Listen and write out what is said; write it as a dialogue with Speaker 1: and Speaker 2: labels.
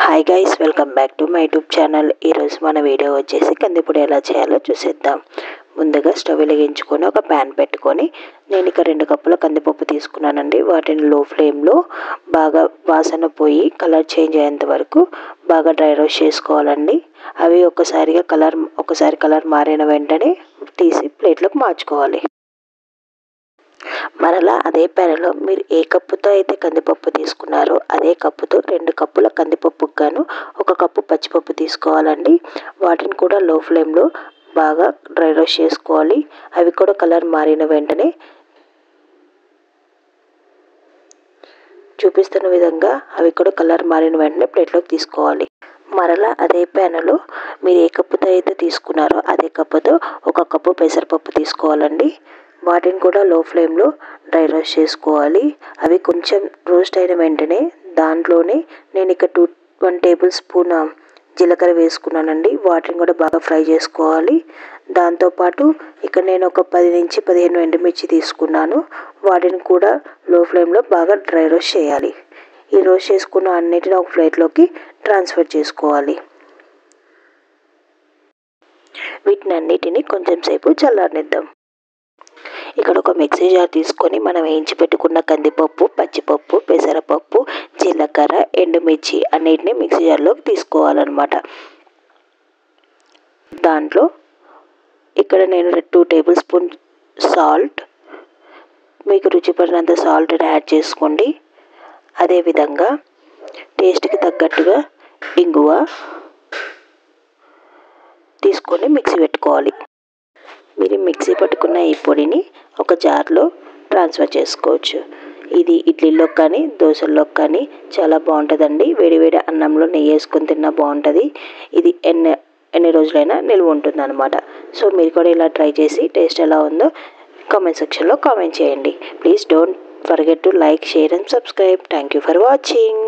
Speaker 1: Hi guys, welcome back to my YouTube channel. ఈరోజు మన video వచ్చేసి కందిపొడి ఎలా చేయాలో చూసేద్దాం. ముందుగా స్టవ్ వెలిగించుకొని ఒక ప్యాన్ పెట్టుకొని నేను ఇక 2 కప్పుల కందిపప్పు తీసుకున్నానండి. వాటిని లో ఫ్లేమ్లో బాగా వాసన పోయి కలర్ చేంజ్ అయ్యేంత వరకు బాగా డ్రై రోస్ట్ చేసుకోవాలండి. అవి ఒకసారి కలర్ మారిన వెంటనే తీసి ప్లేట్లోకి మార్చుకోవాలి. మరలా అదే ప్యాన్లో మీరు ఏ కప్పుతో అయితే కందిపప్పు తీసుకున్నారో అదే కప్పుతో 2 కప్పుల కందిపప్పుకు గాను 1 కప్పు పచ్చిపప్పు తీసుకోవాలండి. వాటిని కూడా లో ఫ్లేమ్లో బాగా డ్రై రోస్ట్ చేసుకోవాలి. అవి కూడా కలర్ మారిన వెంటనే చూపిస్తున్న విధంగా ప్లేట్లోకి తీసుకోవాలి. మరలా అదే ప్యాన్లో మీరు ఏ కప్పుతో అయితే తీసుకున్నారో అదే కప్పుతో 1 కప్పు పెసరపప్పు తీసుకోవాలండి. వాటిని కూడా లో ఫ్లేమ్లో డ్రై రోస్ట్ చేసుకోవాలి. అవి కొంచెం రోస్ట్ అయిన వెంటనే దాంట్లోనే నేను ఇక 1 టేబుల్ స్పూన్ జీలకర్ర వేసుకున్నానండి. వాటిని కూడా బాగా ఫ్రై చేసుకోవాలి. దాంతోపాటు ఇక్కడ నేను ఒక 10 నుంచి 15 ఎండుమిర్చి తీసుకున్నాను. వాటిని కూడా లో ఫ్లేమ్లో బాగా డ్రై రోస్ట్ చేయాలి. ఈ రోస్ట్ చేసుకున్న అన్నిటిని ఒక ప్లేట్లోకి ట్రాన్స్ఫర్ చేసుకోవాలి. వీటిని అన్నిటిని కొంచెం సేపు చల్లారనిద్దాం. ఇక్కడ ఒక మిక్సీ జార్ తీసుకొని మనం వేయించి పెట్టుకున్న కందిపప్పు, పచ్చిపప్పు, పెసరపప్పు, జీలకర్ర, ఎండుమిర్చి అన్నిటిని మిక్సీ జార్లోకి తీసుకోవాలన్నమాట. దాంట్లో ఇక్కడ నేను 2 టేబుల్ స్పూన్ సాల్ట్, మీకు రుచి పడినంత సాల్ట్ని యాడ్ చేసుకోండి. అదేవిధంగా టేస్ట్కి తగ్గట్టుగా ఇంగువ తీసుకొని మిక్సీ పెట్టుకోవాలి. మీరు మిక్సీ పట్టుకున్న ఈ పొడిని ఒక జార్లో ట్రాన్స్ఫర్ చేసుకోవచ్చు. ఇది ఇడ్లీలోకి కానీ దోశల్లోకి కానీ చాలా బాగుంటుందండి. వేడివేడి అన్నంలో నెయ్యి వేసుకొని తిన్నా బాగుంటుంది. ఇది ఎన్ని రోజులైనా నిల్వ ఉంటుంది అన్నమాట. సో మీరు కూడా ఇలా ట్రై చేసి టేస్ట్ ఎలా ఉందో కామెంట్ సెక్షన్లో కామెంట్ చేయండి. Please don't forget to like, share and subscribe. Thank you for watching.